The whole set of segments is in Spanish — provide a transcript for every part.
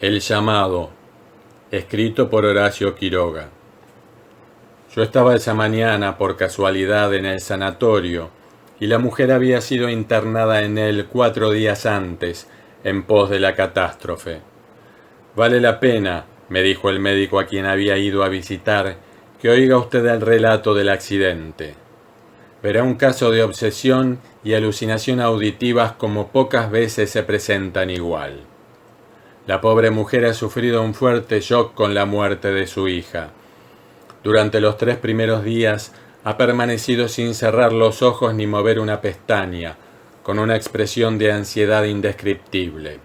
El llamado, escrito por Horacio Quiroga. Yo estaba esa mañana por casualidad en el sanatorio y la mujer había sido internada en él 4 días antes, en pos de la catástrofe. Vale la pena, me dijo el médico a quien había ido a visitar, que oiga usted el relato del accidente. Verá un caso de obsesión y alucinación auditivas como pocas veces se presentan igual. La pobre mujer ha sufrido un fuerte shock con la muerte de su hija. Durante los 3 primeros días ha permanecido sin cerrar los ojos ni mover una pestaña, con una expresión de ansiedad indescriptible.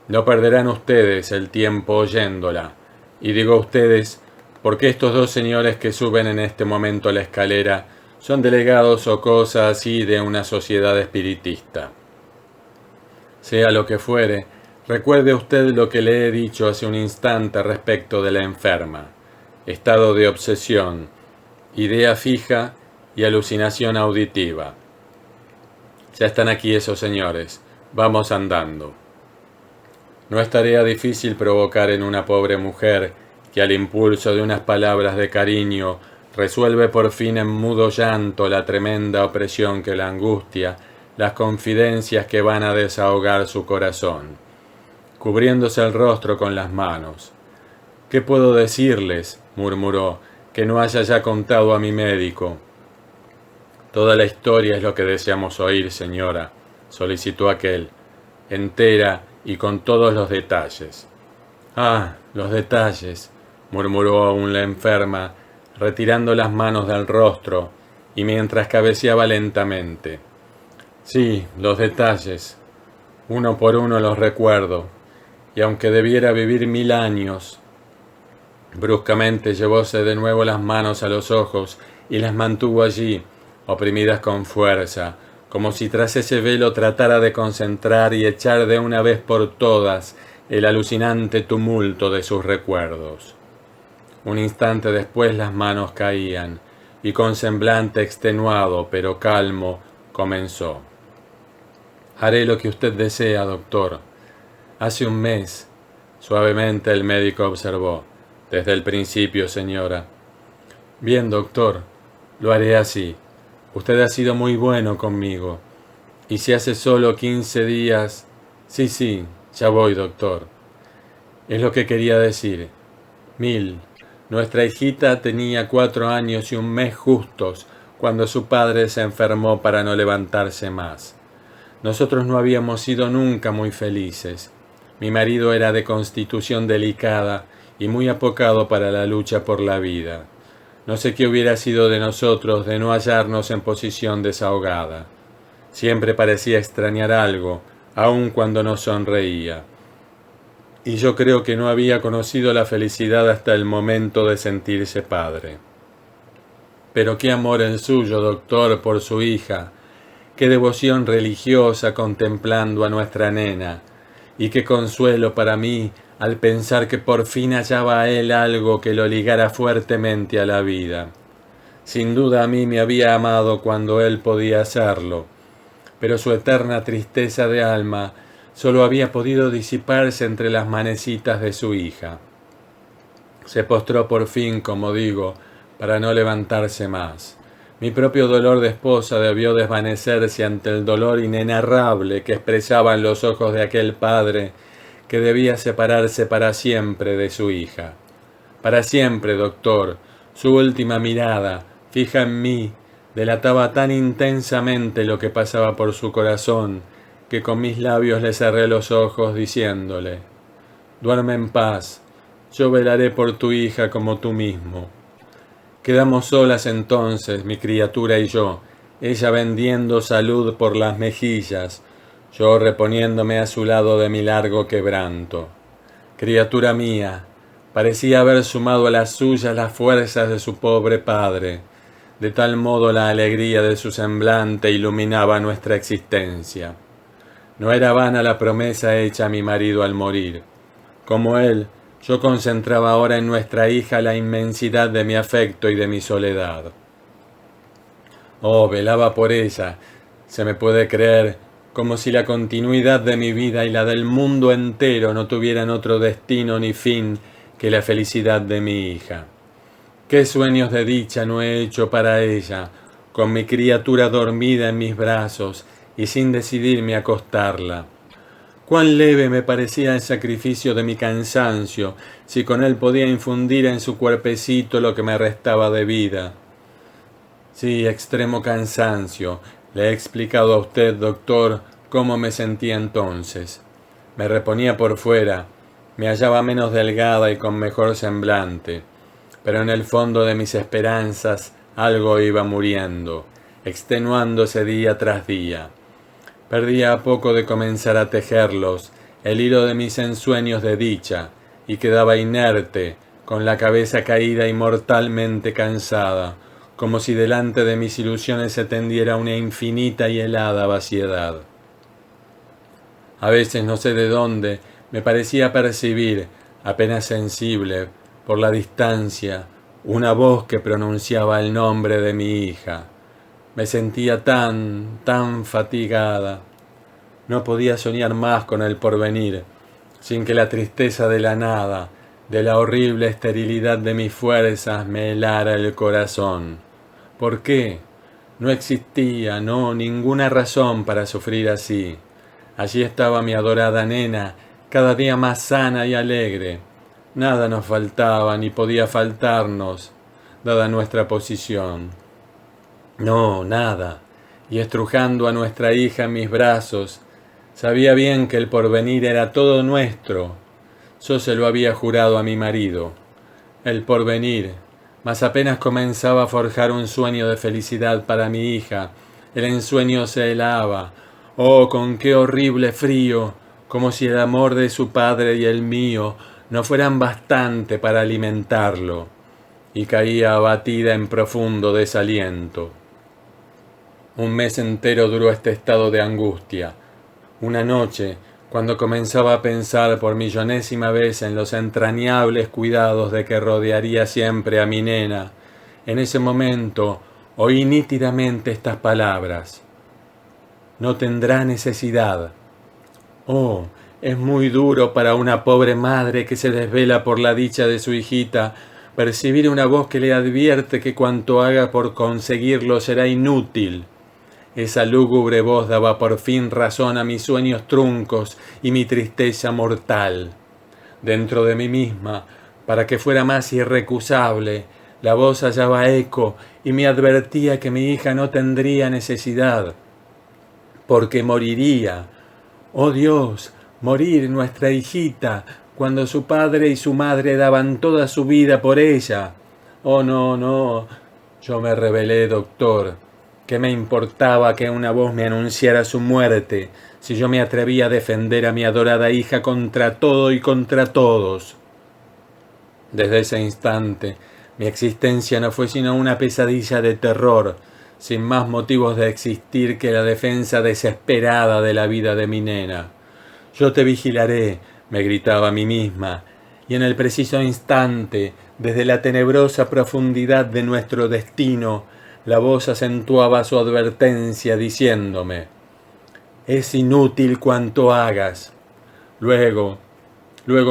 No perderán ustedes el tiempo oyéndola, y digo ustedes porque estos 2 señores que suben en este momento la escalera son delegados o cosa así de una sociedad espiritista. Sea lo que fuere, recuerde usted lo que le he dicho hace un instante respecto de la enferma. Estado de obsesión, idea fija y alucinación auditiva. Ya están aquí esos señores. Vamos andando. No es tarea difícil provocar en una pobre mujer que al impulso de unas palabras de cariño resuelve por fin en mudo llanto la tremenda opresión que la angustia, las confidencias que van a desahogar su corazón, cubriéndose el rostro con las manos. ¿Qué puedo decirles?, murmuró, que no haya ya contado a mi médico. Toda la historia es lo que deseamos oír, señora, solicitó aquel, entera y con todos los detalles. Ah, los detalles, murmuró aún la enferma, retirando las manos del rostro y mientras cabeceaba lentamente. Sí, los detalles. Uno por uno los recuerdo, y aunque debiera vivir 1000 años... Bruscamente llevóse de nuevo las manos a los ojos y las mantuvo allí, oprimidas con fuerza, como si tras ese velo tratara de concentrar y echar de una vez por todas el alucinante tumulto de sus recuerdos. Un instante después las manos caían, y con semblante extenuado pero calmo comenzó. Haré lo que usted desea, doctor. Hace un mes, suavemente el médico observó. Desde el principio, señora. Bien, doctor, lo haré así. Usted ha sido muy bueno conmigo. Y si hace solo 15 días... Sí, ya voy, doctor. Es lo que quería decir. 1000. Nuestra hijita tenía 4 años y un mes justos cuando su padre se enfermó para no levantarse más. Nosotros no habíamos sido nunca muy felices. Mi marido era de constitución delicada y muy apocado para la lucha por la vida. No sé qué hubiera sido de nosotros de no hallarnos en posición desahogada. Siempre parecía extrañar algo, aun cuando no sonreía. Y yo creo que no había conocido la felicidad hasta el momento de sentirse padre. Pero qué amor el suyo, doctor, por su hija, qué devoción religiosa contemplando a nuestra nena, y qué consuelo para mí al pensar que por fin hallaba a él algo que lo ligara fuertemente a la vida. Sin duda a mí me había amado cuando él podía hacerlo, pero su eterna tristeza de alma solo había podido disiparse entre las manecitas de su hija. Se postró por fin, como digo, para no levantarse más. Mi propio dolor de esposa debió desvanecerse ante el dolor inenarrable que expresaban los ojos de aquel padre que debía separarse para siempre de su hija. Para siempre, doctor, su última mirada, fija en mí, delataba tan intensamente lo que pasaba por su corazón, que con mis labios le cerré los ojos diciéndole: «Duerme en paz, yo velaré por tu hija como tú mismo». Quedamos solas entonces, mi criatura y yo, ella vendiendo salud por las mejillas, yo reponiéndome a su lado de mi largo quebranto. Criatura mía, parecía haber sumado a las suyas las fuerzas de su pobre padre, de tal modo la alegría de su semblante iluminaba nuestra existencia. No era vana la promesa hecha a mi marido al morir. Como él, yo concentraba ahora en nuestra hija la inmensidad de mi afecto y de mi soledad. Oh, velaba por ella, se me puede creer, como si la continuidad de mi vida y la del mundo entero no tuvieran otro destino ni fin que la felicidad de mi hija. ¿Qué sueños de dicha no he hecho para ella, con mi criatura dormida en mis brazos y sin decidirme a acostarla? Cuán leve me parecía el sacrificio de mi cansancio, si con él podía infundir en su cuerpecito lo que me restaba de vida. Sí, extremo cansancio. Le he explicado a usted, doctor, cómo me sentía entonces. Me reponía por fuera, me hallaba menos delgada y con mejor semblante, pero en el fondo de mis esperanzas algo iba muriendo, extenuándose día tras día. Perdía a poco de comenzar a tejerlos el hilo de mis ensueños de dicha, y quedaba inerte, con la cabeza caída y mortalmente cansada, como si delante de mis ilusiones se tendiera una infinita y helada vaciedad. A veces, no sé de dónde, me parecía percibir, apenas sensible, por la distancia, una voz que pronunciaba el nombre de mi hija. Me sentía tan fatigada. No podía soñar más con el porvenir, sin que la tristeza de la nada, de la horrible esterilidad de mis fuerzas, me helara el corazón. ¿Por qué? No existía, ninguna razón para sufrir así. Allí estaba mi adorada nena, cada día más sana y alegre. Nada nos faltaba, ni podía faltarnos, dada nuestra posición. No, nada. Y estrujando a nuestra hija en mis brazos, sabía bien que el porvenir era todo nuestro. Yo se lo había jurado a mi marido. El porvenir, mas apenas comenzaba a forjar un sueño de felicidad para mi hija, el ensueño se helaba. Oh, con qué horrible frío, como si el amor de su padre y el mío no fueran bastante para alimentarlo, y caía abatida en profundo desaliento. Un mes entero duró este estado de angustia. Una noche, cuando comenzaba a pensar por millonésima vez en los entrañables cuidados de que rodearía siempre a mi nena, en ese momento oí nítidamente estas palabras: no tendrá necesidad. Oh, es muy duro para una pobre madre que se desvela por la dicha de su hijita percibir una voz que le advierte que cuanto haga por conseguirlo será inútil. Esa lúgubre voz daba por fin razón a mis sueños truncos y mi tristeza mortal. Dentro de mí misma, para que fuera más irrecusable, la voz hallaba eco y me advertía que mi hija no tendría necesidad, porque moriría. Oh Dios, morir nuestra hijita, cuando su padre y su madre daban toda su vida por ella. Oh no, yo me rebelé, doctor. ¿Qué me importaba que una voz me anunciara su muerte, si yo me atrevía a defender a mi adorada hija contra todo y contra todos? Desde ese instante, mi existencia no fue sino una pesadilla de terror, sin más motivos de existir que la defensa desesperada de la vida de mi nena. Yo te vigilaré, me gritaba a mí misma, y en el preciso instante, desde la tenebrosa profundidad de nuestro destino, la voz acentuaba su advertencia diciéndome: es inútil cuanto hagas. Luego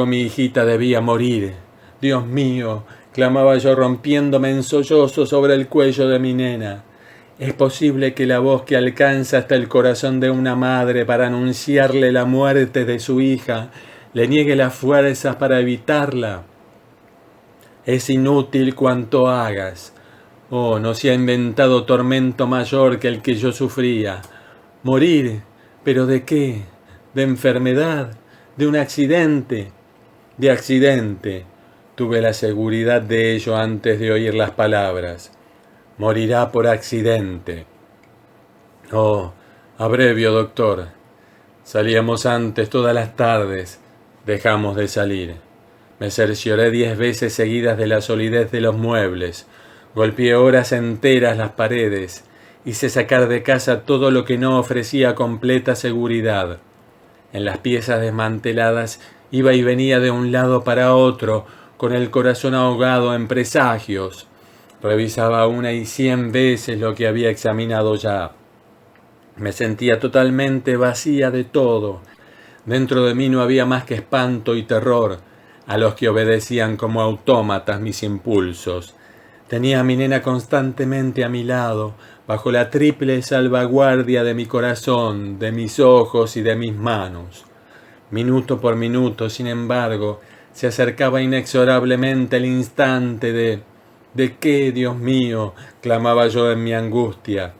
mi hijita debía morir. Dios mío, clamaba yo rompiéndome en sollozos sobre el cuello de mi nena. ¿Es posible que la voz que alcanza hasta el corazón de una madre para anunciarle la muerte de su hija le niegue las fuerzas para evitarla? Es inútil cuanto hagas. Oh, no se ha inventado tormento mayor que el que yo sufría. Morir, ¿pero de qué? ¿De enfermedad? ¿De un accidente? De accidente. Tuve la seguridad de ello antes de oír las palabras. Morirá por accidente. Oh, abrevio, doctor. Salíamos antes todas las tardes. Dejamos de salir. Me cercioré 10 veces seguidas de la solidez de los muebles. Golpeé horas enteras las paredes. Hice sacar de casa todo lo que no ofrecía completa seguridad. En las piezas desmanteladas iba y venía de un lado para otro, con el corazón ahogado en presagios. Revisaba 1 y 100 veces lo que había examinado ya. Me sentía totalmente vacía de todo. Dentro de mí no había más que espanto y terror, a los que obedecían como autómatas mis impulsos. Tenía a mi nena constantemente a mi lado, bajo la triple salvaguardia de mi corazón, de mis ojos y de mis manos. Minuto por minuto, sin embargo, se acercaba inexorablemente el instante ¿De qué, Dios mío?, clamaba yo en mi angustia.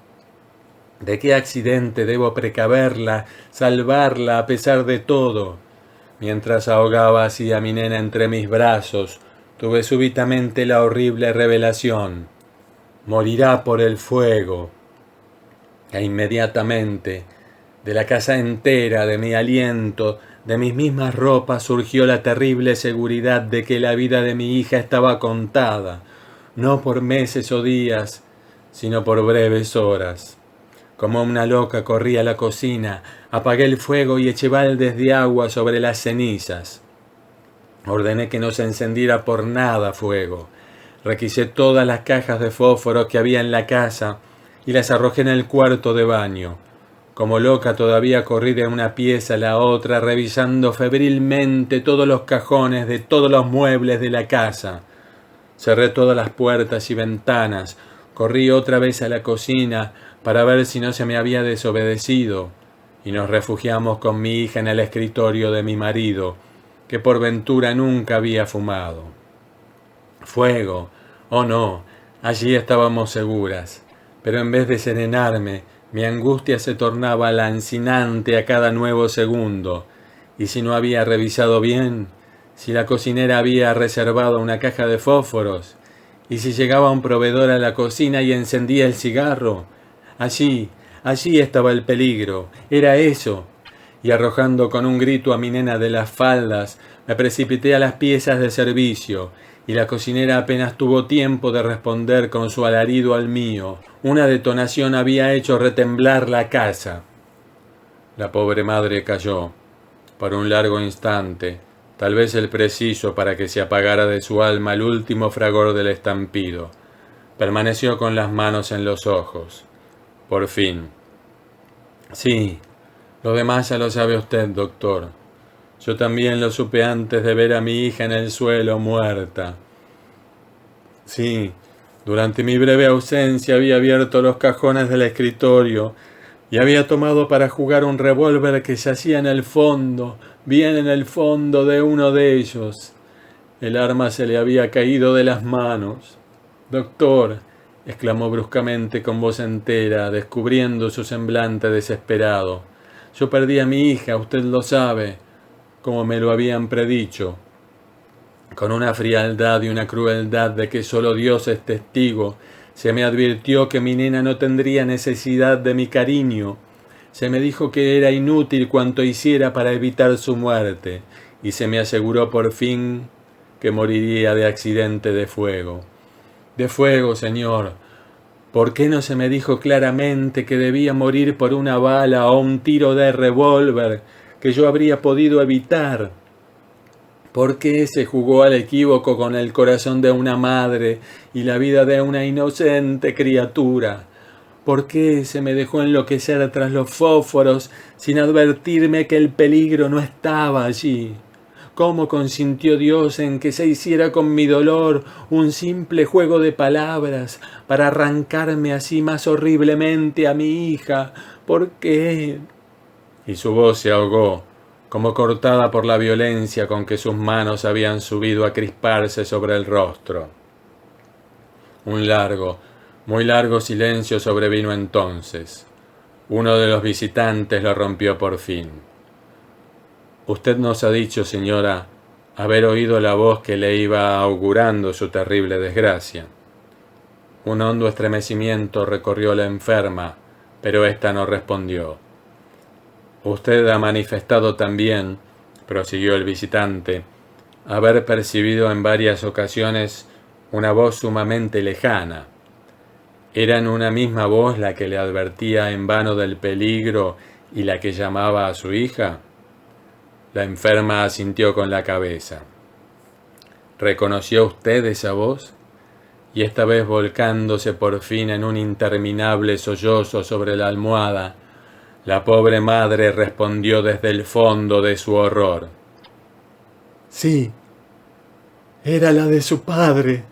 ¿De qué accidente debo precaverla, salvarla a pesar de todo? Mientras ahogaba así a mi nena entre mis brazos, tuve súbitamente la horrible revelación. Morirá por el fuego. E inmediatamente, de la casa entera, de mi aliento, de mis mismas ropas, surgió la terrible seguridad de que la vida de mi hija estaba contada, no por meses o días, sino por breves horas. Como una loca corrí a la cocina, apagué el fuego y eché baldes de agua sobre las cenizas. Ordené que no se encendiera por nada fuego. Requisé todas las cajas de fósforos que había en la casa y las arrojé en el cuarto de baño. Como loca todavía corrí de una pieza a la otra, revisando febrilmente todos los cajones de todos los muebles de la casa. Cerré todas las puertas y ventanas, corrí otra vez a la cocina para ver si no se me había desobedecido, y nos refugiamos con mi hija en el escritorio de mi marido, que por ventura nunca había fumado. Fuego, oh no, allí estábamos seguras, pero en vez de serenarme, mi angustia se tornaba lancinante a cada nuevo segundo, y si no había revisado bien, si la cocinera había reservado una caja de fósforos, y si llegaba un proveedor a la cocina y encendía el cigarro, allí estaba el peligro, era eso. Y arrojando con un grito a mi nena de las faldas, me precipité a las piezas de servicio, y la cocinera apenas tuvo tiempo de responder con su alarido al mío. Una detonación había hecho retemblar la casa. La pobre madre cayó. Por un largo instante, tal vez el preciso para que se apagara de su alma el último fragor del estampido, permaneció con las manos en los ojos. Por fin. Sí, lo demás ya lo sabe usted, doctor. Yo también lo supe antes de ver a mi hija en el suelo muerta. Sí, durante mi breve ausencia había abierto los cajones del escritorio y había tomado para jugar un revólver que yacía en el fondo, bien en el fondo de uno de ellos. El arma se le había caído de las manos. Doctor, exclamó bruscamente con voz entera, descubriendo su semblante desesperado. Yo perdí a mi hija, usted lo sabe, como me lo habían predicho. Con una frialdad y una crueldad de que solo Dios es testigo, se me advirtió que mi nena no tendría necesidad de mi cariño. Se me dijo que era inútil cuanto hiciera para evitar su muerte, y se me aseguró por fin que moriría de accidente de fuego. De fuego, señor. ¿Por qué no se me dijo claramente que debía morir por una bala o un tiro de revólver que yo habría podido evitar? ¿Por qué se jugó al equívoco con el corazón de una madre y la vida de una inocente criatura? ¿Por qué se me dejó enloquecer tras los fósforos sin advertirme que el peligro no estaba allí? ¿Cómo consintió Dios en que se hiciera con mi dolor un simple juego de palabras para arrancarme así más horriblemente a mi hija? ¿Por qué? Y su voz se ahogó, como cortada por la violencia con que sus manos habían subido a crisparse sobre el rostro. Un largo, muy largo silencio sobrevino entonces. Uno de los visitantes lo rompió por fin. Usted nos ha dicho, señora, haber oído la voz que le iba augurando su terrible desgracia. Un hondo estremecimiento recorrió a la enferma, pero ésta no respondió. Usted ha manifestado también, prosiguió el visitante, haber percibido en varias ocasiones una voz sumamente lejana. ¿Era en una misma voz la que le advertía en vano del peligro y la que llamaba a su hija? La enferma asintió con la cabeza. ¿Reconoció usted esa voz? Y esta vez volcándose por fin en un interminable sollozo sobre la almohada, La pobre madre respondió desde el fondo de su horror. Sí, era la de su padre.